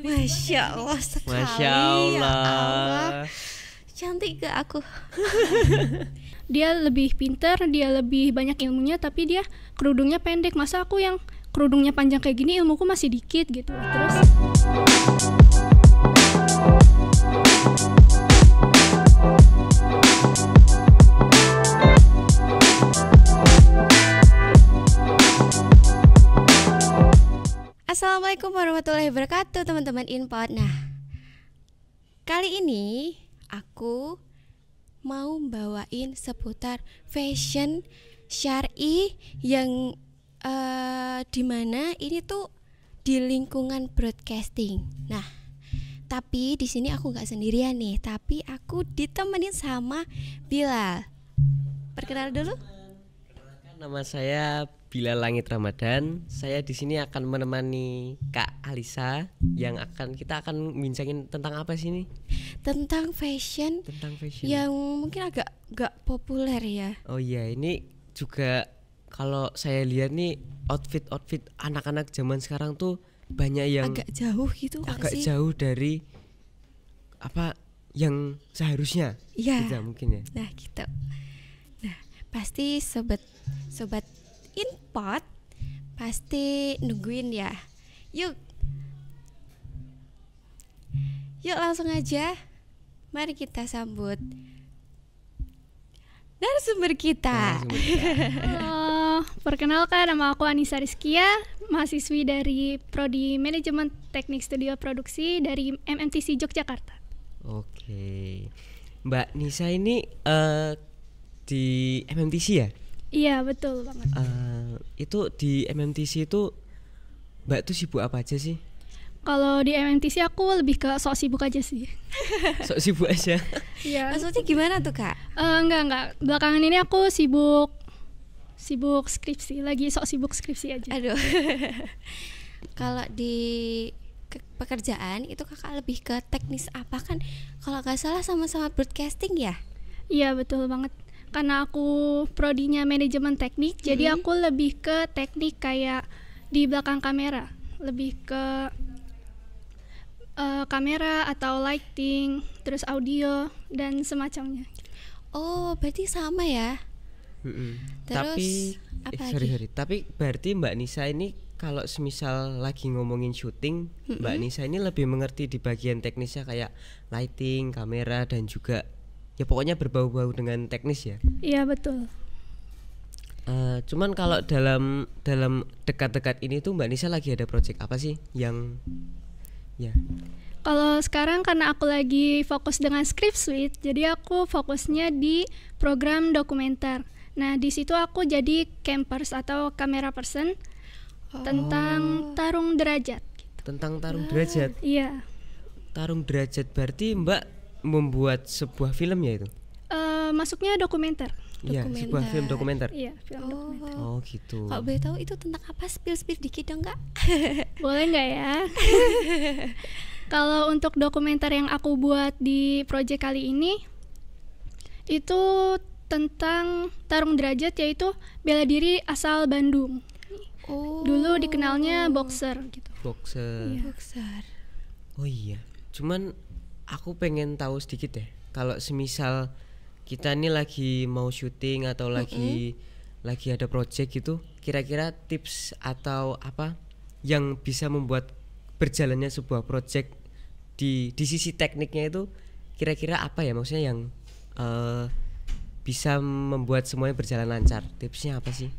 Masya Allah sekali. Masya Ya Allah. Allah. Cantik gak aku? Dia lebih pintar, dia lebih banyak ilmunya, tapi dia kerudungnya pendek. Masa aku yang kerudungnya panjang kayak gini ilmuku masih dikit gitu. Terus Assalamualaikum warahmatullahi wabarakatuh teman-teman Inpod. Nah, kali ini aku mau bawain seputar fashion syar'i yang dimana ini tuh di lingkungan broadcasting. Nah, tapi di sini aku nggak sendirian nih, tapi aku ditemenin sama Bilal. Perkenal dulu. Nama saya Bilal Langit Ramadan. Saya di sini akan menemani Kak Alisa yang kita akan bincangin tentang apa sih ini? Tentang fashion. Tentang fashion. Yang mungkin agak gak populer ya. Oh iya, ini juga kalau saya lihat nih outfit anak-anak zaman sekarang tuh banyak yang agak jauh gitu gak agak sih? jauh dari apa yang seharusnya. Iya. Tidak mungkin ya. Nah gitu. Nah pasti sobat Inpod pasti nungguin ya. Yuk langsung aja. Mari kita sambut narasumber kita. halo, perkenalkan nama aku Anissa Rizkia, mahasiswi dari Prodi Manajemen Teknik Studio Produksi dari MMTC Yogyakarta. Oke. Mbak Nisa ini di MMTC ya? Iya betul banget. Itu di MMTC itu Mbak tuh sibuk apa aja sih? Kalau di MMTC aku lebih ke sok sibuk aja sih. Sok sibuk aja. Iya. Maksudnya gimana tuh Kak? Enggak. Belakangan ini aku sibuk skripsi, lagi sok sibuk skripsi aja. Aduh. Kalau di pekerjaan itu Kakak lebih ke teknis apa kan? Kalau nggak salah sama-sama broadcasting ya? Iya betul banget. Karena aku prodinya manajemen teknik, jadi aku lebih ke teknik kayak di belakang kamera, lebih ke kamera atau lighting, terus audio dan semacamnya. Oh, berarti sama ya? Terus Tapi apa sorry. lagi? Tapi berarti Mbak Nisa ini kalau semisal lagi ngomongin syuting, Mbak Nisa ini lebih mengerti di bagian teknisnya kayak lighting, kamera dan juga ya pokoknya berbau-bau dengan teknis ya. Iya betul. Cuman kalau dalam dekat-dekat ini tuh Mbak Nisa lagi ada project apa sih yang ya? Kalau sekarang karena aku lagi fokus dengan Script Suite, jadi aku fokusnya di program dokumenter. Nah di situ aku jadi campers atau camera person tentang tarung derajat. Tentang tarung derajat. Iya. Tarung derajat berarti Mbak membuat sebuah film ya itu? Masuknya dokumenter. Iya, sebuah film dokumenter. Iya, film dokumenter. Oh gitu. Kalau boleh tahu itu tentang apa? Spill dikit dong Kak. Boleh nggak ya? Kalau untuk dokumenter yang aku buat di project kali ini, itu tentang tarung derajat, yaitu bela diri asal Bandung. Oh. Dulu dikenalnya boxer gitu. Boxer. Iya. Boxer. Oh iya. Cuman aku pengen tahu sedikit deh. Kalau semisal kita nih lagi mau syuting atau lagi ada project gitu, kira-kira tips atau apa yang bisa membuat berjalannya sebuah project di sisi tekniknya itu kira-kira apa ya, maksudnya yang bisa membuat semuanya berjalan lancar? Tipsnya apa sih?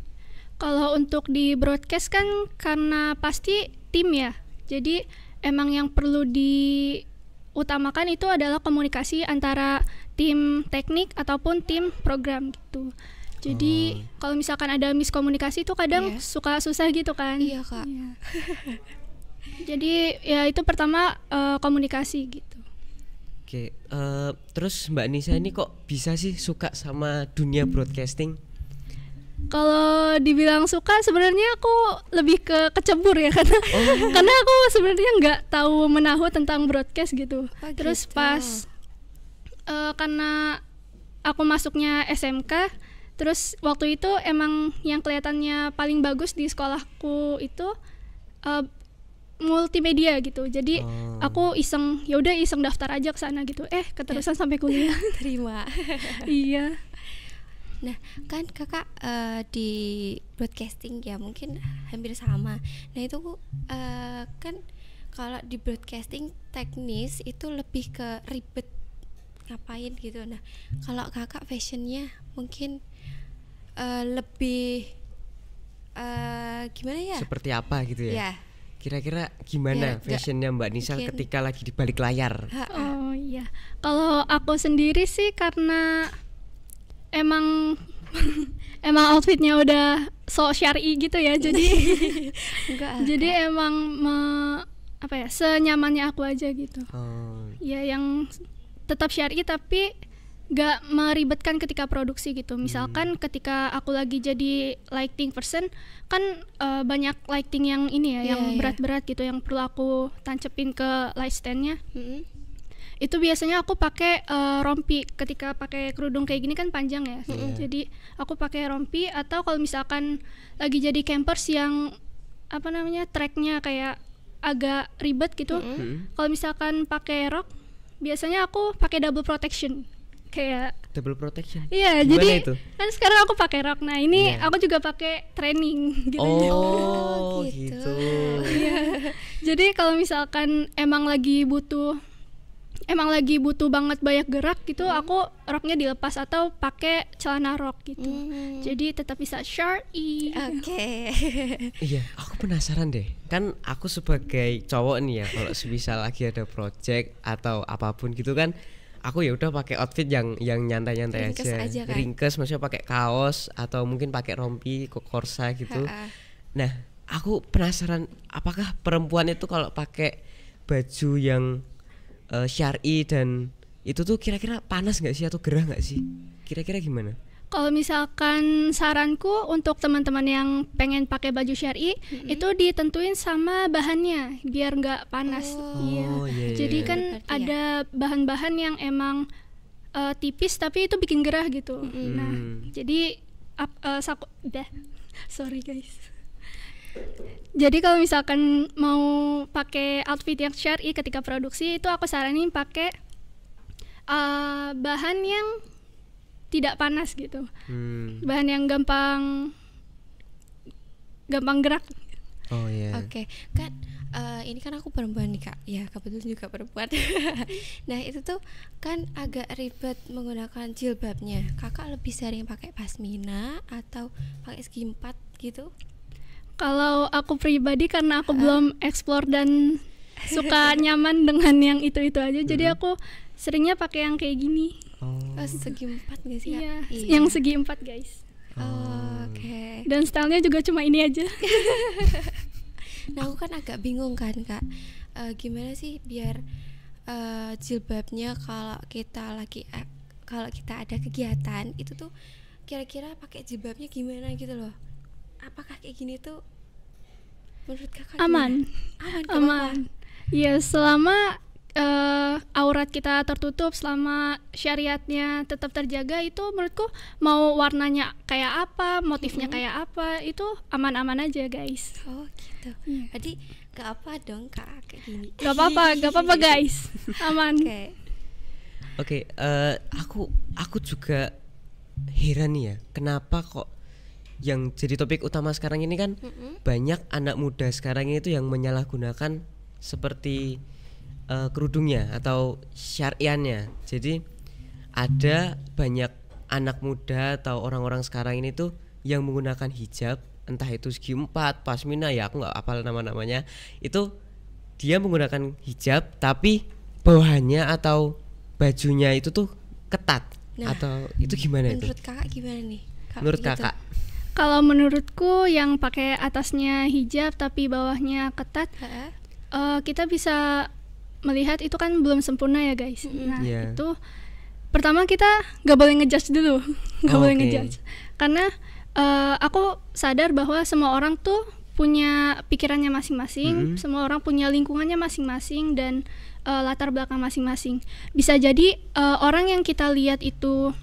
Kalau untuk di broadcast kan karena pasti tim ya. Jadi emang yang perlu diutamakan itu adalah komunikasi antara tim teknik ataupun tim program gitu. Jadi kalau misalkan ada miskomunikasi itu kadang suka susah gitu kan. Iya Kak. Iya. Jadi ya itu pertama komunikasi gitu. Oke, terus Mbak Nisa ini kok bisa sih suka sama dunia broadcasting? Kalau dibilang suka sebenarnya aku lebih ke kecebur ya karena aku sebenarnya nggak tahu menahu tentang broadcast gitu. Terus gitu. pas karena aku masuknya SMK, terus waktu itu emang yang kelihatannya paling bagus di sekolahku itu multimedia gitu. Jadi Oh. aku iseng daftar aja ke sana gitu. Keterusan sampai kuliah. Terima. Iya. Nah, kan kakak di broadcasting ya mungkin hampir sama. Nah itu kan kalau di broadcasting teknis itu lebih ke ribet ngapain gitu. Nah kalau kakak fashionnya mungkin lebih gimana ya? Seperti apa gitu ya? Ya. Kira-kira gimana Ya, fashionnya Mbak Nisa mungkin. ketika lagi di balik layar? Oh iya. Kalau aku sendiri sih karena emang outfitnya udah so syar'i gitu ya. Jadi Enggak. jadi emang senyamannya aku aja gitu. Oh. Ya yang tetap syar'i tapi gak meribetkan ketika produksi gitu. Misalkan ketika aku lagi jadi lighting person kan banyak lighting yang ini ya, yang Iya. berat-berat gitu, yang perlu aku tancepin ke light standnya. Mm-mm. Itu biasanya aku pakai rompi. Ketika pakai kerudung kayak gini kan panjang ya. Jadi aku pakai rompi, atau kalau misalkan lagi jadi campers yang tracknya kayak agak ribet gitu. Kalau misalkan pakai rok, biasanya aku pakai double protection. Kayak Double protection. iya, Gimana jadi itu? kan sekarang aku pakai rok. Nah, ini Iya. aku juga pakai training gitu. Oh, gitu. gitu. Iya. Jadi kalau misalkan emang lagi butuh banget banyak gerak gitu, aku roknya dilepas atau pakai celana rok gitu. Jadi tetap bisa syar'i. Oke. Iya, aku penasaran deh. Kan aku sebagai cowok nih ya, kalau semisal lagi ada project atau apapun gitu kan, aku ya udah pakai outfit yang nyantai-nyantai Ringkes aja. aja kan? Ringkes, maksudnya pakai kaos atau mungkin pakai rompi, korsa gitu. Ha-ha. Nah, aku penasaran apakah perempuan itu kalau pakai baju yang syar'i dan itu tuh kira-kira panas nggak sih atau gerah nggak sih? Kira-kira gimana? Kalau misalkan saranku untuk teman-teman yang pengen pakai baju syar'i, itu ditentuin sama bahannya biar nggak panas. Iya. Oh, iya, Jadi iya. kan Berarti ya. ada bahan-bahan yang emang tipis tapi itu bikin gerah gitu. Nah, jadi sorry guys. Jadi kalau misalkan mau pakai outfit yang syar'i ketika produksi, itu aku saranin pakai bahan yang tidak panas gitu. Bahan yang gampang gerak. Oh iya. Oke, kan ini kan aku perempuan nih kak, ya kebetulan juga perempuan. Nah itu tuh kan agak ribet menggunakan jilbabnya. Kakak lebih sering pakai pasmina atau pakai segi 4 gitu? Kalau aku pribadi karena aku belum explore dan suka nyaman dengan yang itu-itu aja, jadi aku seringnya pakai yang kayak gini. Oh. Segi 4 nggak sih kak? Iya, yang segi 4 guys. Oke. Dan stylenya juga cuma ini aja. Nah aku kan agak bingung kan kak, gimana sih biar jilbabnya kalau kita ada kegiatan itu tuh kira-kira pakai jilbabnya gimana gitu loh. Apakah kayak gini tuh menurut kakak Aman. gimana? Aman. Ya, selama aurat kita tertutup, selama syariatnya tetap terjaga, itu menurutku mau warnanya kayak apa, motifnya kayak apa, itu aman-aman aja guys. Oh gitu. Jadi gak apa dong kak kayak gini. Gak apa-apa guys. Aman. Oke. Oke, aku juga heran nih ya, kenapa kok yang jadi topik utama sekarang ini kan banyak anak muda sekarang ini tuh yang menyalahgunakan seperti kerudungnya atau syar'iannya. Jadi ada banyak anak muda atau orang-orang sekarang ini tuh yang menggunakan hijab, entah itu segi 4, pasmina, ya aku nggak hafal nama-namanya. Itu dia menggunakan hijab tapi bawahannya atau bajunya itu tuh ketat. Nah, atau itu gimana itu? Menurut kakak gimana nih? Menurut gitu? kakak? Kalau menurutku yang pakai atasnya hijab tapi bawahnya ketat, kita bisa melihat itu kan belum sempurna ya guys. Nah Yeah. itu pertama kita gak boleh ngejudge dulu, gak boleh ngejudge. Karena aku sadar bahwa semua orang tuh punya pikirannya masing-masing, semua orang punya lingkungannya masing-masing dan latar belakang masing-masing. Bisa jadi orang yang kita lihat itu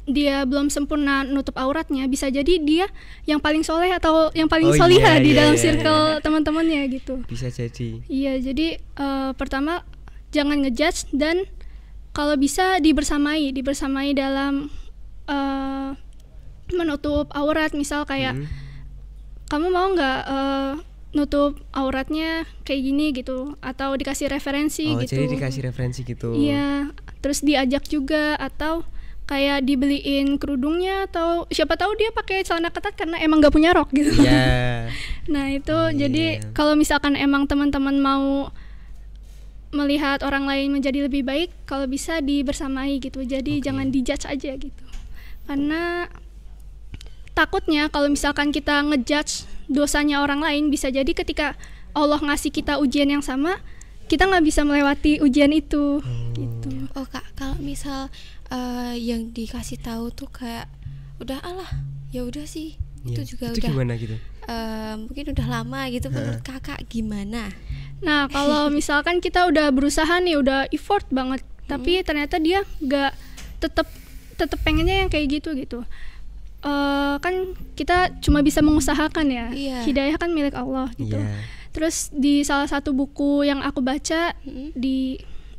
dia belum sempurna nutup auratnya, bisa jadi dia yang paling soleh atau yang paling Oh, solihah iya, di iya, dalam iya, circle teman-temannya gitu. Bisa jadi. Iya, jadi pertama jangan ngejudge, dan kalau bisa dibersamai dalam menutup aurat. Misal kayak kamu mau nggak nutup auratnya kayak gini gitu, atau dikasih referensi Oh, gitu. jadi dikasih referensi gitu. Iya, terus diajak juga, atau kayak dibeliin kerudungnya, atau siapa tahu dia pakai celana ketat karena emang nggak punya rok gitu. Iya. Nah itu Iya. jadi kalau misalkan emang teman-teman mau melihat orang lain menjadi lebih baik, kalau bisa dibersamai gitu. Jadi Oke. jangan dijudge aja gitu. Karena takutnya kalau misalkan kita ngejudge dosanya orang lain, bisa jadi ketika Allah ngasih kita ujian yang sama, kita nggak bisa melewati ujian itu gitu. Oh Kak, kalau misal yang dikasih tahu tuh kayak udah alah, ya udah sih, Iya. itu juga Itu udah gimana gitu? mungkin udah lama gitu. Menurut Kakak gimana? Nah kalau misalkan kita udah berusaha nih, udah effort banget, tapi ternyata dia nggak tetep pengennya yang kayak gitu. Kan kita cuma bisa mengusahakan ya. Iya. Hidayah kan milik Allah gitu. Iya. Terus di salah satu buku yang aku baca,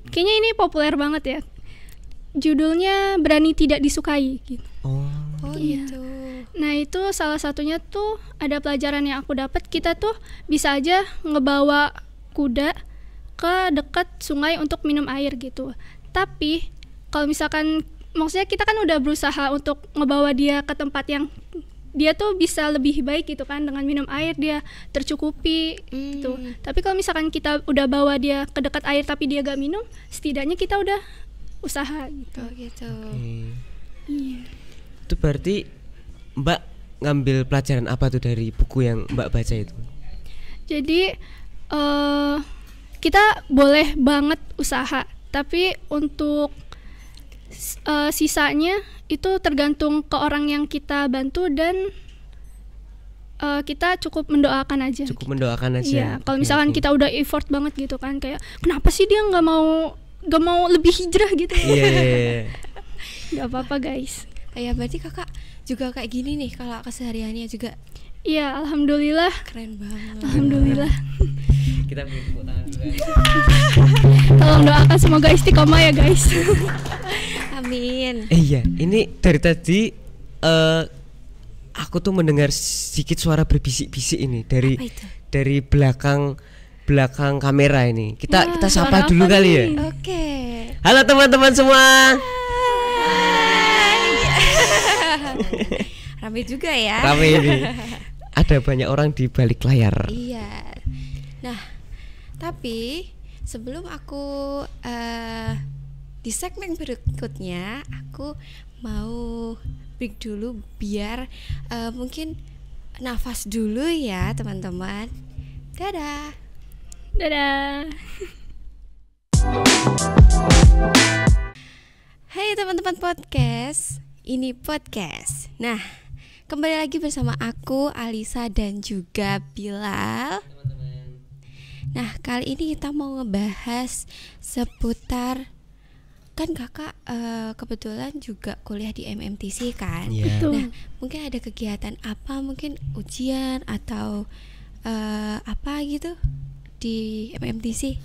kayaknya ini populer banget ya, judulnya Berani Tidak Disukai gitu. Oh Iya. gitu. Nah itu salah satunya tuh ada pelajaran yang aku dapat, kita tuh bisa aja ngebawa kuda ke dekat sungai untuk minum air gitu. Tapi kalau misalkan, maksudnya kita kan udah berusaha untuk ngebawa dia ke tempat yang dia tuh bisa lebih baik gitu kan, dengan minum air dia tercukupi gitu. Tapi kalau misalkan kita udah bawa dia ke dekat air tapi dia gak minum, setidaknya kita udah usaha gitu. Oh gitu. Iya. Itu berarti Mbak ngambil pelajaran apa tuh dari buku yang Mbak baca itu? Jadi kita boleh banget usaha, tapi untuk sisanya itu tergantung ke orang yang kita bantu, dan kita cukup mendoakan aja. Cukup mendoakan aja. Iya, kalau Oke, misalkan oke. kita udah effort banget gitu kan, kayak kenapa sih dia nggak mau lebih hijrah gitu? Iya. Nggak apa-apa guys. Ya berarti Kakak juga kayak gini nih kalau kesehariannya juga. Iya, alhamdulillah. Keren banget. Alhamdulillah. Kita beri tepuk tangan dulu. Tolong doakan semoga istiqomah ya guys. Amin. Iya, ini dari tadi aku tuh mendengar sedikit suara berbisik-bisik ini dari Apa itu? dari belakang kamera ini. Kita Wah, sapa suara dulu apa kali ya. nih? Oke. Halo teman-teman semua. Rame juga ya. Rame ini. Ada banyak orang di balik layar. Iya. Nah, tapi sebelum aku di segmen berikutnya, aku mau break dulu biar mungkin nafas dulu ya teman-teman. Dadah. Dadah. Hai teman-teman podcast, ini podcast. Nah, kembali lagi bersama aku Alisa dan juga Bilal. Nah, kali ini kita mau ngebahas seputar, kan kakak kebetulan juga kuliah di MMTC kan. Iya. Betul. Nah, mungkin ada kegiatan apa, mungkin ujian atau apa gitu di MMTC?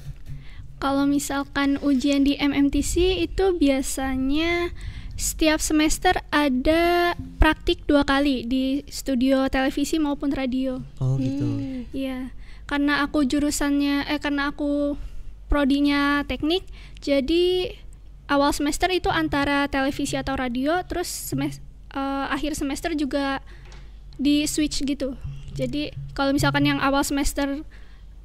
Kalau misalkan ujian di MMTC itu biasanya setiap semester ada praktik 2 kali di studio televisi maupun radio. Oh gitu. Iya, karena aku karena aku prodinya teknik, jadi awal semester itu antara televisi atau radio, terus akhir semester juga di switch gitu. Jadi kalau misalkan yang awal semester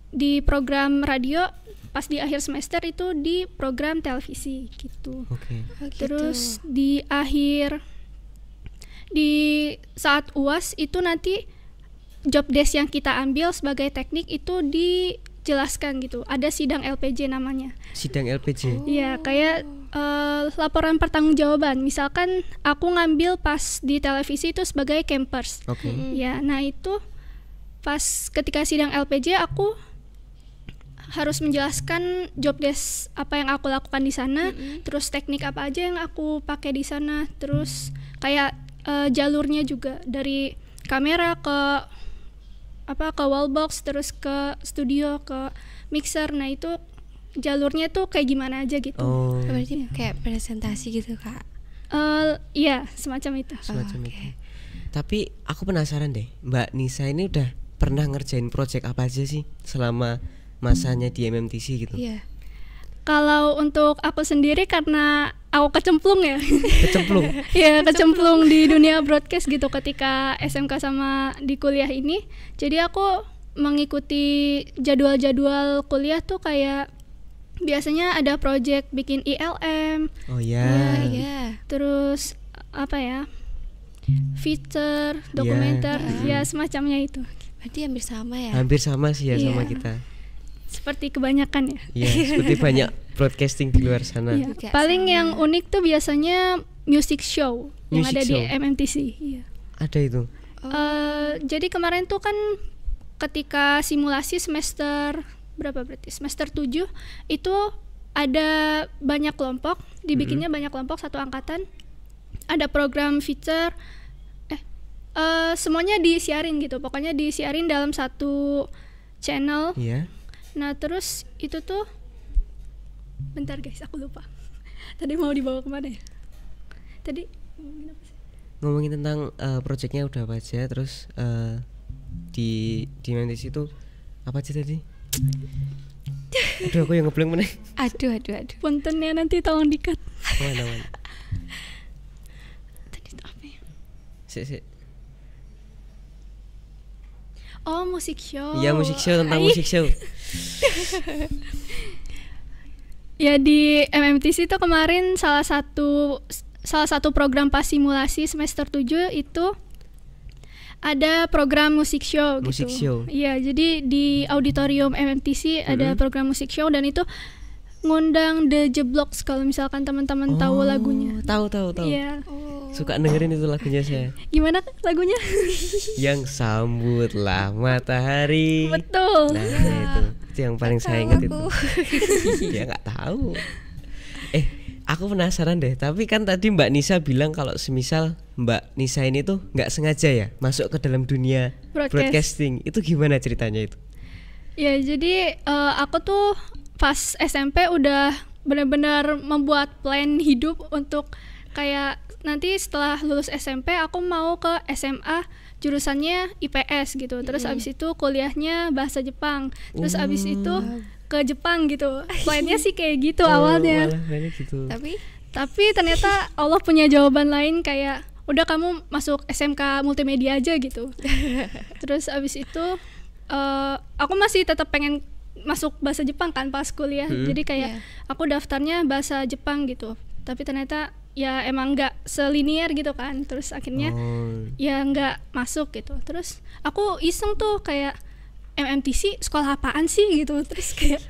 di program radio, pas di akhir semester itu di program televisi gitu. Oke. Oh, gitu. Terus di saat UAS itu nanti job desk yang kita ambil sebagai teknik itu dijelaskan gitu. Ada sidang LPJ namanya. Sidang LPJ. Iya, kayak laporan pertanggungjawaban. Misalkan aku ngambil pas di televisi itu sebagai campers. Oke. Ya, nah itu pas ketika sidang LPJ aku harus menjelaskan job desk apa yang aku lakukan di sana, terus teknik apa aja yang aku pakai di sana, terus kayak jalurnya juga dari kamera ke wallbox, terus ke studio, ke mixer. Nah itu jalurnya tuh kayak gimana aja gitu. Berarti kayak presentasi gitu Kak? Iya, semacam itu. Itu. Tapi aku penasaran deh, Mbak Nisa ini udah pernah ngerjain project apa aja sih selama masanya di MMTC gitu? Iya. Kalau untuk aku sendiri karena aku kecemplung ya. Kecemplung. Ya, kecemplung di dunia broadcast gitu ketika SMK sama di kuliah ini. Jadi aku mengikuti jadwal-jadwal kuliah tuh kayak biasanya ada project bikin ILM. Oh ya. Iya. Terus apa ya? Feature, dokumenter, ya semacamnya itu. Berarti hampir sama ya? Hampir sama sih ya sama Iya. kita. Seperti kebanyakan ya. Iya, seperti banyak broadcasting di luar sana. Iya. Juga Paling sama. yang unik tuh biasanya music show yang Music ada show. di MMTC. Iya. Ada itu. Jadi kemarin tuh kan ketika simulasi semester berapa berarti? Semester 7 itu ada banyak kelompok, dibikinnya banyak kelompok satu angkatan. Ada program feature semuanya disiarin gitu. Pokoknya disiarin dalam satu channel. Iya. Nah, terus itu tuh bentar guys, aku lupa. Tadi mau dibawa kemana ya? Tadi ngomongin apa sih? Ngomongin tentang projectnya udah apa aja, terus di MMTC itu apa aja tadi? Aduh, aku yang ngeblank meneh. Aduh. Punten ya, nanti tolong di-cut. Mana? Tadi itu apa ya? Sik. Oh, musik show. Iya, musik show, tentang musik show. Ya di MMTC itu kemarin salah satu program pas simulasi semester 7 itu ada program musik show gitu. Musik show. Iya, jadi di auditorium MMTC ada program musik show dan itu ngundang The Jeblogs kalau misalkan teman-teman tahu lagunya. Tahu. Iya. Suka dengerin itu lagunya saya. Gimana lagunya? Yang sambutlah matahari. Betul. Nah, itu yang paling saya ingat itu. Ya nggak tahu. Aku penasaran deh. Tapi kan tadi Mbak Nisa bilang kalau semisal Mbak Nisa ini tuh nggak sengaja ya masuk ke dalam dunia broadcasting. Itu gimana ceritanya itu? Ya jadi aku tuh pas SMP udah benar-benar membuat plan hidup untuk kayak nanti setelah lulus SMP aku mau ke SMA jurusannya IPS gitu. Terus abis itu kuliahnya bahasa Jepang. Terus abis itu ke Jepang gitu. Plannya sih kayak gitu awalnya. Malah gitu. Tapi ternyata Allah punya jawaban lain kayak udah kamu masuk SMK multimedia aja gitu. Terus abis itu aku masih tetap pengen masuk bahasa Jepang kan pas kuliah. Jadi kayak aku daftarnya bahasa Jepang gitu. Tapi ternyata ya emang nggak selinier gitu kan. Terus akhirnya ya nggak masuk gitu. Terus aku iseng tuh kayak MMTC sekolah apaan sih gitu. Terus kayak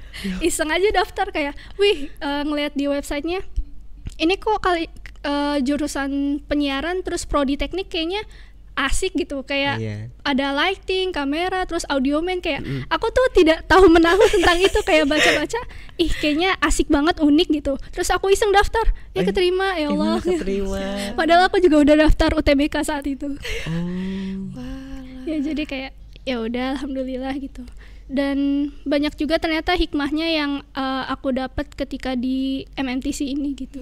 iseng aja daftar kayak ngeliat di websitenya ini kok jurusan penyiaran terus prodi teknik kayaknya asik gitu, kayak ada lighting, kamera, terus audioman, kayak aku tuh tidak tahu menahu tentang itu, kayak baca-baca, kayaknya asik banget, unik gitu. Terus aku iseng daftar, keterima, ya Allah. Keterima. Padahal aku juga udah daftar UTBK saat itu. Ya jadi kayak ya udah, alhamdulillah gitu. Dan banyak juga ternyata hikmahnya yang aku dapat ketika di MMTC ini gitu.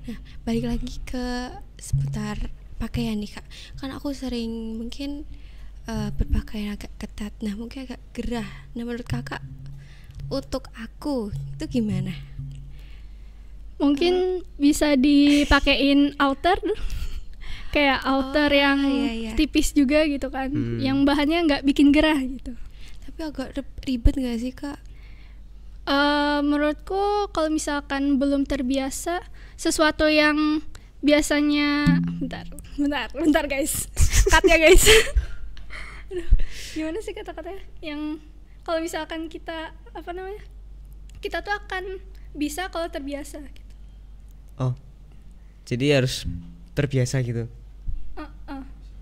Nah, balik lagi ke seputar pakaian nih Kak, kan aku sering mungkin berpakaian agak ketat, nah mungkin agak gerah. Nah menurut Kakak, untuk aku itu gimana? Mungkin bisa dipakein outer, kayak outer yang tipis juga gitu kan, yang bahannya nggak bikin gerah gitu. Tapi agak ribet nggak sih Kak? Menurutku kalau misalkan belum terbiasa sesuatu yang biasanya bentar guys, cut ya guys. Aduh, gimana sih kata-katanya yang kalau misalkan kita kita tuh akan bisa kalau terbiasa gitu. Oh, jadi harus terbiasa gitu.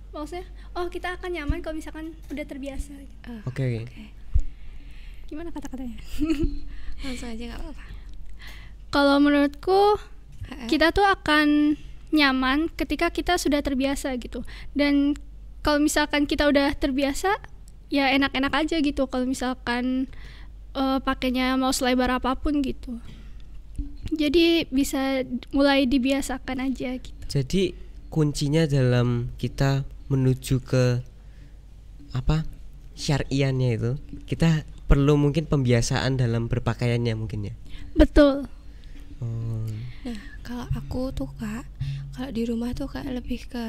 Maksudnya kita akan nyaman kalau misalkan udah terbiasa gitu. Oke. gimana kata-katanya? Langsung aja nggak apa-apa. Kalau menurutku Ha-ha. kita tuh akan nyaman ketika kita sudah terbiasa gitu. Dan kalau misalkan kita udah terbiasa, ya enak-enak aja gitu. Kalau misalkan pakainya mau selebar apapun gitu. Jadi bisa mulai dibiasakan aja gitu. Jadi kuncinya dalam kita menuju ke apa syar'iannya itu, kita perlu mungkin pembiasaan dalam berpakaiannya mungkin ya. Betul. Oh. Nah, kalau aku tuh Kak, kalau di rumah tuh Kak lebih ke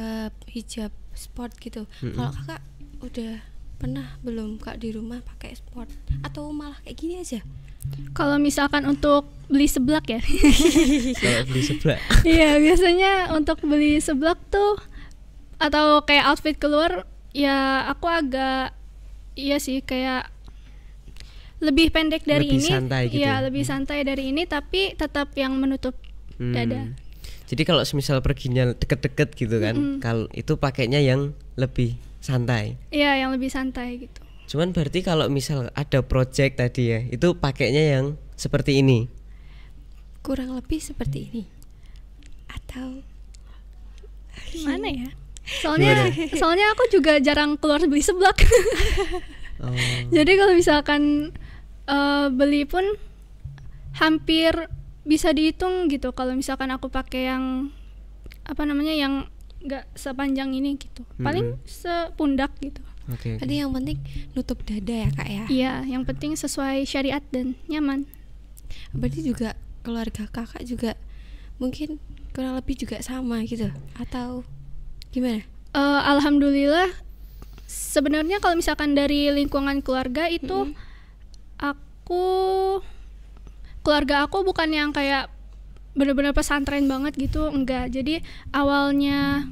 hijab sport gitu. Kalau Kakak udah pernah belum Kak di rumah pakai sport atau malah kayak gini aja? Kalau misalkan untuk beli seblak ya. Kalau beli seblak. Iya, biasanya untuk beli seblak tuh atau kayak outfit keluar ya aku agak iya sih kayak lebih pendek dari Lebih ini. santai gitu Iya, ya? lebih santai dari ini tapi tetap yang menutup dada. Jadi kalau semisal perginya deket-deket gitu kan, kalau itu pakainya yang lebih santai. Iya, yang lebih santai gitu. Cuman berarti kalau misal ada project tadi ya, itu pakainya yang seperti ini. Kurang lebih seperti ini. Atau Gimana ya? Soalnya aku juga jarang keluar beli seblak. Oh. Jadi kalau misalkan beli pun hampir bisa dihitung gitu. Kalau misalkan aku pakai yang apa namanya yang nggak sepanjang ini gitu, paling sepundak gitu. Oke. tadi yang penting nutup dada ya Kak ya. Iya, yang penting sesuai syariat dan nyaman. Berarti juga keluarga Kakak juga mungkin kurang lebih juga sama gitu atau gimana? Alhamdulillah sebenarnya kalau misalkan dari lingkungan keluarga itu keluarga aku bukan yang kayak benar-benar pesantren banget gitu, enggak. Jadi awalnya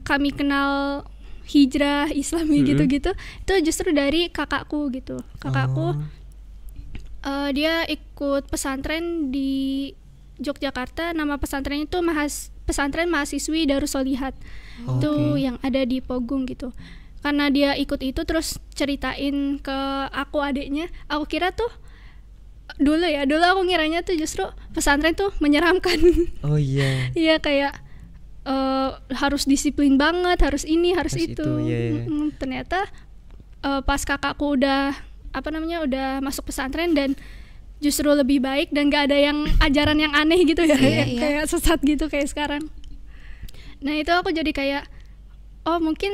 kami kenal hijrah Islami gitu-gitu itu justru dari kakakku gitu. Kakakku dia ikut pesantren di Yogyakarta, nama pesantrennya itu Pesantren Mahasiswi Darussolihat. Itu yang ada di Pogung gitu. Karena dia ikut itu terus ceritain ke aku adiknya, aku kira tuh dulu aku ngiranya tuh justru pesantren tuh menyeramkan. Oh iya. Iya kayak harus disiplin banget, harus ini, harus itu. Iya. Ternyata pas kakakku udah udah masuk pesantren dan justru lebih baik dan gak ada yang ajaran yang aneh gitu ya, kayak sesat gitu kayak sekarang. Nah itu aku jadi kayak oh mungkin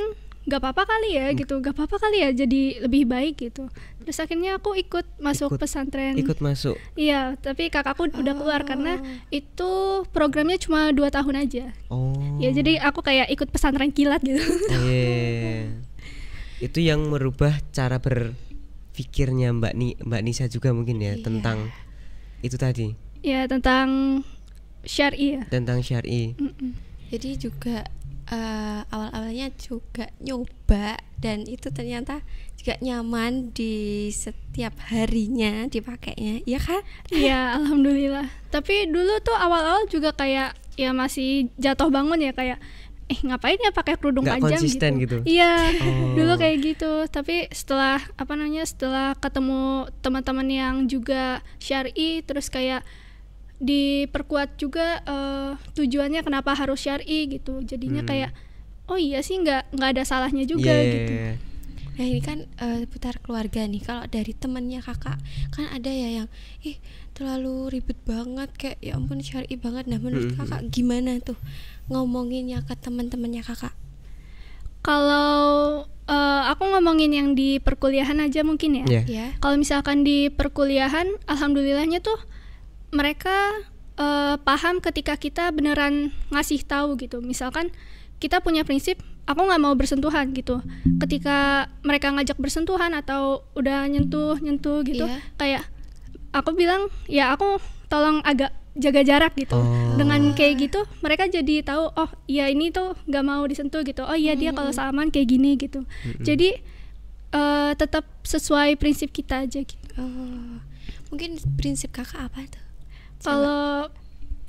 gak apa-apa kali ya gitu, gak apa-apa kali ya jadi lebih baik gitu. Terus akhirnya aku ikut masuk pesantren. Ikut masuk. Iya, tapi kakakku udah keluar karena itu programnya cuma 2 tahun aja. Ya jadi aku kayak ikut pesantren kilat gitu. Itu yang merubah cara berpikirnya Mbak Nisa juga mungkin ya tentang itu tadi. Ya tentang syar'i ya. Tentang syar'i. Jadi juga awal-awalnya juga nyoba dan itu ternyata juga nyaman di setiap harinya dipakainya, ya kan? Iya, alhamdulillah. Tapi dulu tuh awal-awal juga kayak ya masih jatuh bangun ya kayak ngapain ya pakai kerudung panjang gitu. Iya, dulu kayak gitu. Tapi setelah setelah ketemu teman-teman yang juga syar'i terus kayak diperkuat juga tujuannya kenapa harus syar'i gitu. Jadinya kayak oh iya sih nggak ada salahnya juga gitu. Nah ini kan putar keluarga nih. Kalau dari temannya kakak kan ada ya yang terlalu ribet banget kayak ya ampun syar'i banget. Nah menurut kakak gimana tuh ngomonginnya ke teman-temannya kakak? Kalau aku ngomongin yang di perkuliahan aja mungkin ya. Kalau misalkan di perkuliahan alhamdulillahnya tuh mereka paham ketika kita beneran ngasih tahu gitu. Misalkan kita punya prinsip aku nggak mau bersentuhan gitu. Ketika mereka ngajak bersentuhan atau udah nyentuh gitu, kayak aku bilang ya aku tolong agak jaga jarak gitu. Dengan kayak gitu mereka jadi tahu oh iya ini tuh nggak mau disentuh gitu. Oh iya dia kalau salaman kayak gini gitu. Jadi tetap sesuai prinsip kita aja gitu. Mungkin prinsip kakak apa tuh? Kalau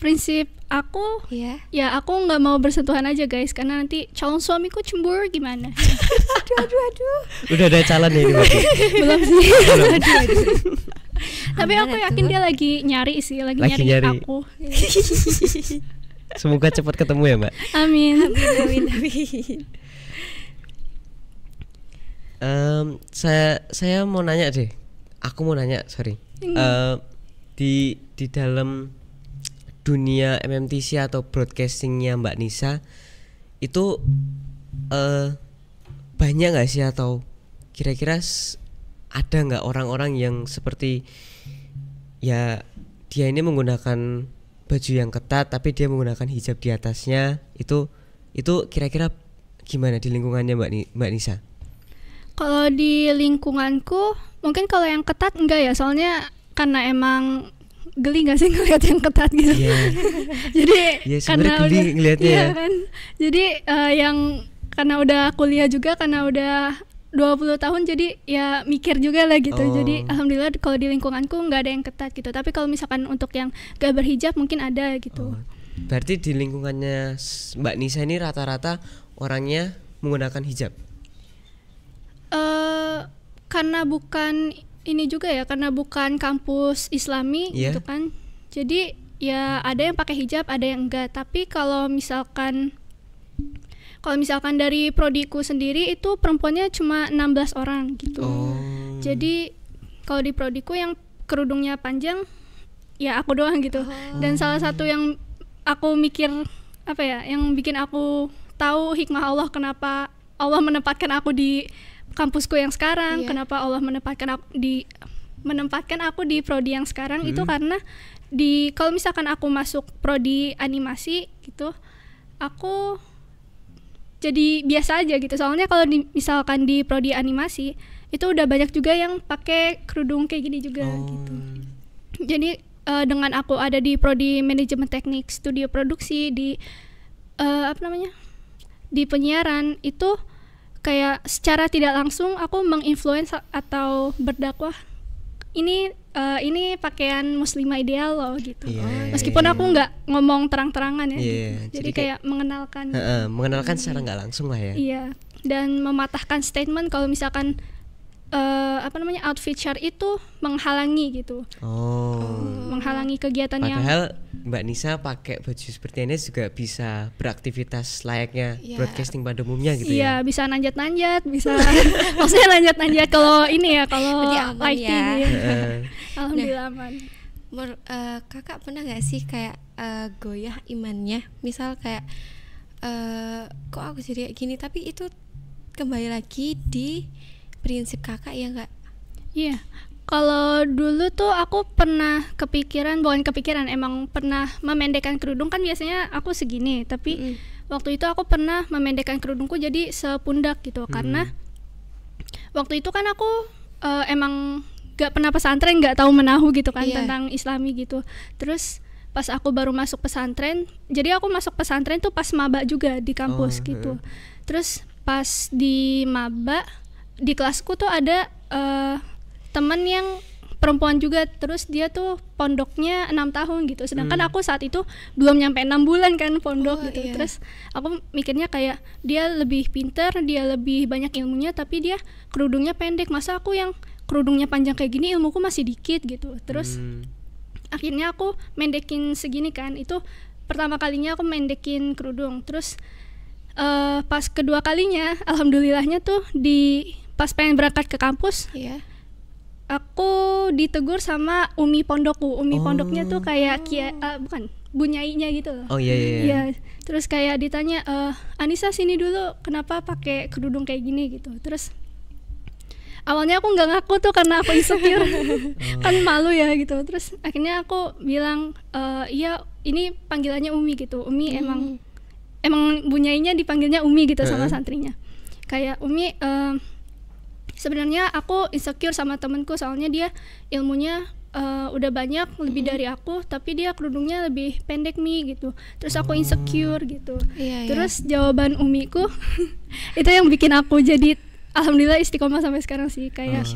prinsip aku Iya. ya aku nggak mau bersentuhan aja guys, karena nanti calon suamiku cemburu gimana. Aduh. Udah ada calon ya ini berarti? Belum sih. Tapi Aman aku atuh. yakin dia lagi nyari sih, lagi Lagi nyari nyari. aku. Semoga cepat ketemu ya Mbak. Amin. Amin. Saya mau nanya deh. Aku mau nanya, sorry. Di dalam dunia MMTC atau broadcastingnya Mbak Nisa itu banyak nggak sih, atau kira-kira ada nggak orang-orang yang seperti ya dia ini menggunakan baju yang ketat tapi dia menggunakan hijab di atasnya, itu kira-kira gimana di lingkungannya Mbak Nisa? Kalau di lingkunganku mungkin kalau yang ketat enggak ya, soalnya karena emang geli gak sih ngeliat yang ketat gitu. Iya. Jadi Iya, karena sebenarnya geli udah ngeliatnya iya ya. kan. Jadi yang karena udah kuliah juga, karena udah 20 tahun jadi ya mikir juga lah gitu. Oh. Jadi alhamdulillah kalau di lingkunganku nggak ada yang ketat gitu. Tapi kalau misalkan untuk yang gak berhijab mungkin ada gitu. Berarti di lingkungannya Mbak Nisa ini rata-rata orangnya menggunakan hijab. Karena bukan ini juga ya, karena bukan kampus Islami Iya. gitu kan. Jadi ya ada yang pakai hijab, ada yang enggak. Tapi kalau misalkan dari prodiku sendiri itu perempuannya cuma 16 orang gitu. Jadi kalau di prodiku yang kerudungnya panjang ya aku doang gitu. Dan salah satu yang aku mikir apa ya, yang bikin aku tahu hikmah Allah, kenapa Allah menempatkan aku di kampusku yang sekarang, kenapa Allah menempatkan aku di prodi yang sekarang, itu karena kalau misalkan aku masuk prodi animasi gitu, aku jadi biasa aja gitu. Soalnya kalau misalkan di prodi animasi itu udah banyak juga yang pakai kerudung kayak gini juga gitu. Jadi dengan aku ada di prodi manajemen teknik studio produksi di di penyiaran, itu kayak secara tidak langsung aku menginfluence atau berdakwah ini pakaian muslimah ideal loh gitu. Meskipun aku nggak ngomong terang-terangan ya. Jadi kayak mengenalkan. Mengenalkan secara nggak langsung lah ya. Iya. Dan mematahkan statement kalau misalkan outfit syar itu menghalangi gitu. Menghalangi kegiatan Padahal Mbak Nisa pakai baju seperti ini juga bisa beraktivitas layaknya broadcasting pada umumnya gitu ya. Iya, bisa nanjat-nanjat, bisa maksudnya nanjat-nanjat kalau ini ya, kalau lighting ya. Alhamdulillah aman. Kakak pernah nggak sih kayak goyah imannya? Misal kayak kok aku jadi kayak gini, tapi itu kembali lagi di prinsip kakak ya nggak? Iya. Kalau dulu tuh aku pernah emang pernah memendekkan kerudung, kan biasanya aku segini, tapi waktu itu aku pernah memendekkan kerudungku jadi sepundak gitu. Karena waktu itu kan aku emang gak pernah pesantren, gak tahu menahu gitu kan tentang Islami gitu. Terus pas aku baru masuk pesantren, jadi aku masuk pesantren tuh pas maba juga di kampus gitu. Terus pas di maba, di kelasku tuh ada teman yang perempuan juga, terus dia tuh pondoknya 6 tahun gitu, sedangkan aku saat itu belum nyampe 6 bulan kan pondok gitu. Terus aku mikirnya kayak dia lebih pintar, dia lebih banyak ilmunya, tapi dia kerudungnya pendek, masa aku yang kerudungnya panjang kayak gini ilmuku masih dikit gitu. Terus akhirnya aku mendekin segini kan, itu pertama kalinya aku mendekin kerudung. Terus pas kedua kalinya alhamdulillahnya tuh pas pengen berangkat ke kampus, aku ditegur sama umi pondokku. Umi pondoknya tuh kayak bukan bunyainya gitu loh. Iya. Terus kayak ditanya, Anissa sini dulu, kenapa pakai kerudung kayak gini gitu. Terus awalnya aku nggak ngaku tuh karena aku insecure, kan malu ya gitu. Terus akhirnya aku bilang, iya ini panggilannya umi gitu. Umi emang bunyainya dipanggilnya umi gitu sama santrinya. Kayak umi, sebenarnya aku insecure sama temenku, soalnya dia ilmunya udah banyak lebih dari aku, tapi dia kerudungnya lebih pendek gitu. Terus aku insecure gitu. Terus jawaban umiku itu yang bikin aku jadi alhamdulillah istiqomah sampai sekarang sih. Kayak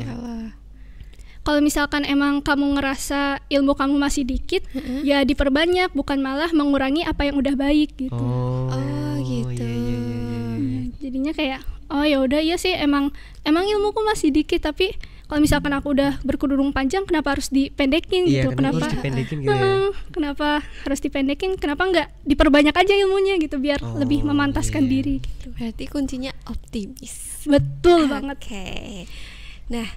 kalau misalkan emang kamu ngerasa ilmu kamu masih dikit, ya diperbanyak, bukan malah mengurangi apa yang udah baik gitu. Oh, gitu. Iya. Jadinya kayak oh ya udah iya sih emang ilmuku masih dikit, tapi kalau misalkan aku udah berkerudung panjang kenapa harus dipendekin Iya, gitu, kenapa harus dipendekin gitu ya? kenapa harus dipendekin, kenapa nggak diperbanyak aja ilmunya gitu biar lebih memantaskan iya. diri gitu. Berarti kuncinya optimis. Betul banget. Oke. Nah,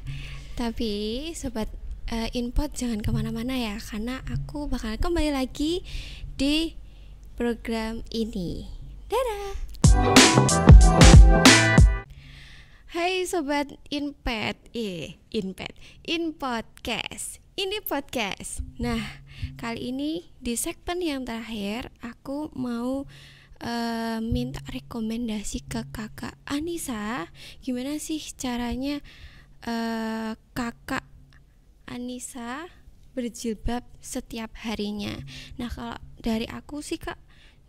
tapi sobat Inpot jangan kemana-mana ya, karena aku bakal kembali lagi di program ini. Dadah. Hai sobat Inpet, Inpodcast. Ini podcast. Nah, kali ini di segmen yang terakhir aku mau minta rekomendasi ke kakak Anissa. Gimana sih caranya kakak Anissa berjilbab setiap harinya? Nah, kalau dari aku sih kak,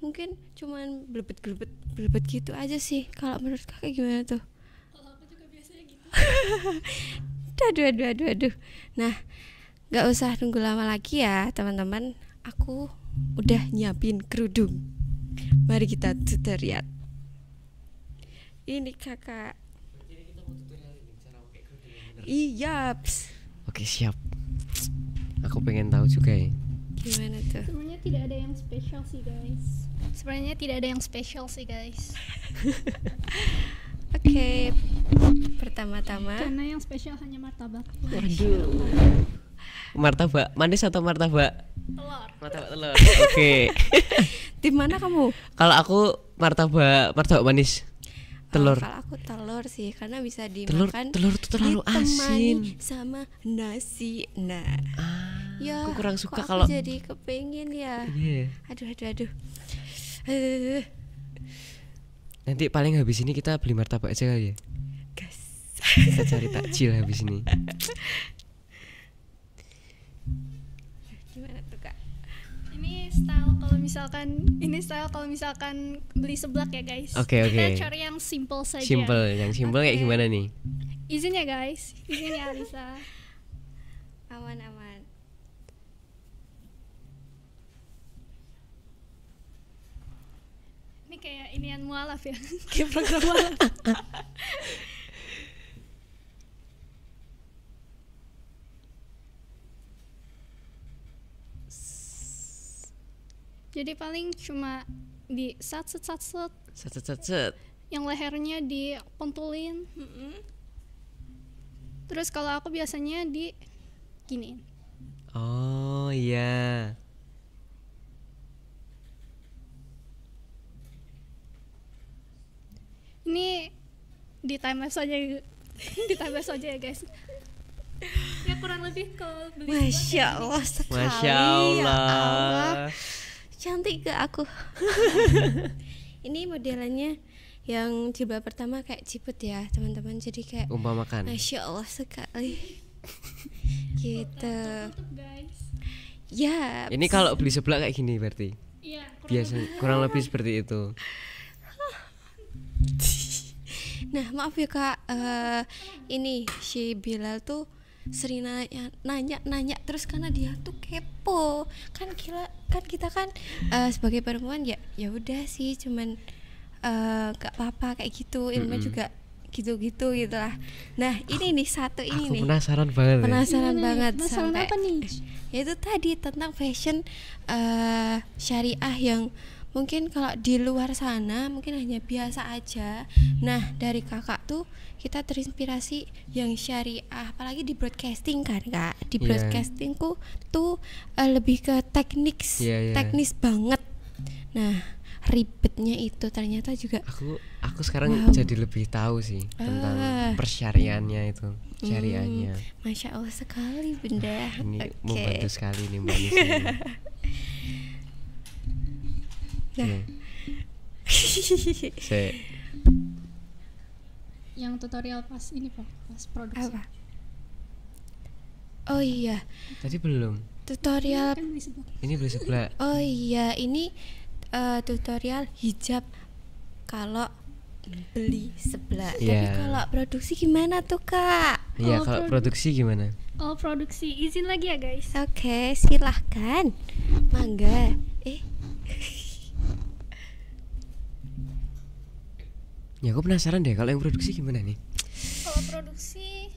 mungkin cuman belebet gitu aja sih. Kalau menurut kakak gimana tuh? Aduh. Nah, gak usah nunggu lama lagi ya teman-teman. Aku udah nyiapin kerudung. Mari kita tutorial. Ini kakak. Iya. Oke, siap. Aku pengen tahu juga ya. Gimana tuh? Sebenarnya tidak ada yang spesial sih guys. Oke. Pertama-tama. Karena yang spesial hanya martabak. Waduh. Martabak manis atau martabak? Telur. Martabak telur. Oke. Tim mana kamu? Kalau aku martabak manis. Telur. Kalau aku telur sih, karena bisa Telur dimakan. tuh terlalu ditemani asin. sama nasi. Nah, ya. Aku kurang suka kok kalau aku jadi kepengen ya. Iya. Aduh. Nanti paling habis ini kita beli martabak aja kali ya. Gas. Kita cari takjil habis ini. Gimana tuh kak? Ini style kalau misalkan beli seblak ya guys. Oke. Kita cari yang simple saja. Yang simple kayak Oke. gimana nih? Izin ya guys, izin ya Alisa. Aman. Ini kayak inian mualaf ya, kayak program mualaf. Jadi paling cuma di set. Set. Yang lehernya dipontulin. Terus kalau aku biasanya di giniin. Oh iya. Ini di time lapse aja ya guys. Ya kurang lebih kalau beli Masya Allah sekali. Masya Ya Allah. Allah. Cantik gak aku? Ini modelannya yang jilbab pertama kayak ciput ya teman-teman. Jadi kayak Umpamakan. Masya Allah sekali. Gitu. tutup guys. Ya. Ini kalau beli seblak kayak gini berarti. Iya, Biasa kurang lebih seperti itu. Nah maaf ya kak, ini si Bilal tuh sering nanya terus karena dia tuh kepo kan kita kan sebagai perempuan ya udah sih cuman gak apa-apa kayak gitu, ilmu juga gitu lah. Nah ini nih satu ini Aku nih penasaran banget. penasaran banget Masalah sampai apa nih? yaitu tadi tentang fashion syariah yang mungkin kalau di luar sana mungkin hanya biasa aja. Nah dari kakak tuh kita terinspirasi yang syariah, apalagi di broadcasting kan kak. Di Iya. broadcastingku tuh lebih ke teknis, Iya. teknis banget. Nah ribetnya itu ternyata juga Aku sekarang Wow. jadi lebih tahu sih tentang persyariannya itu, syariahnya. Masya Allah sekali bunda. Ini Oke. membantu sekali nih Mbak Nisa ini. Nah. Saya Yang tutorial pas ini Pak, pas produksi. Apa? Oh iya, tadi belum. tutorial. Kan beli seblak. Ini beli sebelah. Oh iya, ini tutorial hijab kalau beli sebelah. Tapi Iya. kalau produksi gimana tuh kak? Iya, Kalau kalau produksi gimana? Oh, produksi. Izin lagi ya, guys. Oke, silahkan. Mangga. Ya aku penasaran deh kalau yang produksi gimana nih. Kalau produksi,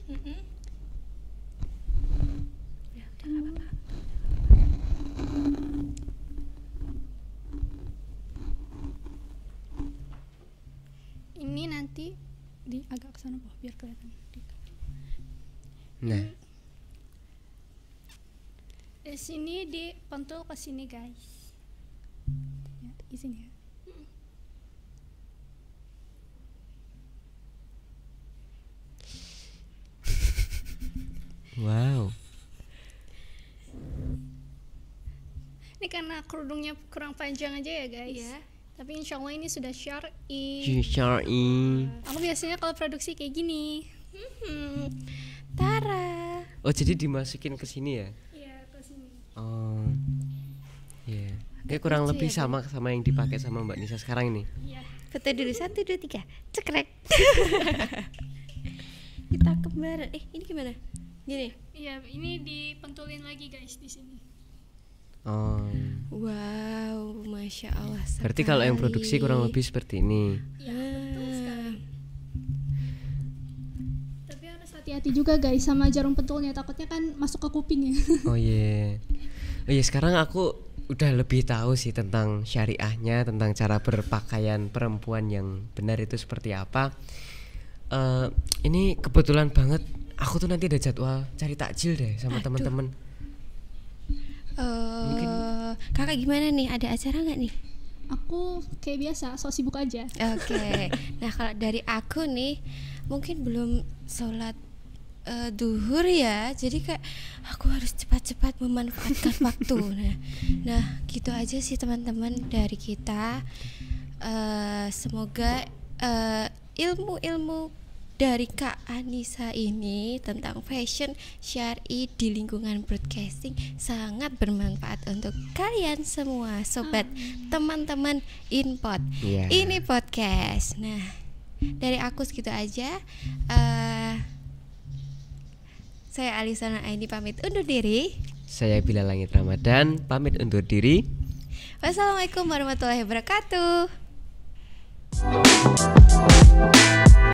ini nanti di agak ke sana biar kelihatan. Nah, Di sini dipentul ke sini, guys. Ya, izin ya. wow. Ini karena kerudungnya kurang panjang aja ya, guys. Iya. Tapi insya Allah ini sudah syar'i. Syar'i. Aku biasanya kalau produksi kayak gini. Tara. Oh, jadi dimasukin ke sini ya? Iya, ke sini. Oh. Iya. Kayak kurang lucu lebih ya, sama yang dipakai sama Mbak Nisa sekarang ini. Iya. Foto dulu 1, 2, 3. Cekrek. Kita kembar. Ini gimana? Gini. Iya, ini dipentulin lagi, guys, di sini. Oh. Wow, masya Allah. Berarti kalau yang sekali. produksi kurang lebih seperti ini. Iya, betul sekali. Tapi harus hati-hati juga, guys, sama jarum pentulnya. Takutnya kan masuk ke kuping ya. Oh iya. Oh iya, sekarang aku udah lebih tahu sih tentang syariahnya, tentang cara berpakaian perempuan yang benar itu seperti apa. Ini kebetulan banget aku tuh nanti ada jadwal cari takjil deh sama teman-teman. Kakak gimana nih? Ada acara nggak nih? Aku kayak biasa, sok sibuk aja. Oke. Nah kalau dari aku nih, mungkin belum sholat duhur ya. Jadi kayak aku harus cepat-cepat memanfaatkan waktu. Nah gitu aja sih teman-teman dari kita. Semoga ilmu-ilmu dari Kak Anissa ini tentang fashion syar'i di lingkungan broadcasting sangat bermanfaat untuk kalian semua sobat, teman-teman Inpod. Iya. Ini podcast. Nah, dari aku segitu aja. Saya Alisana Aini pamit undur diri. Saya Bilal Langit Ramadan pamit undur diri. Wassalamualaikum warahmatullahi wabarakatuh.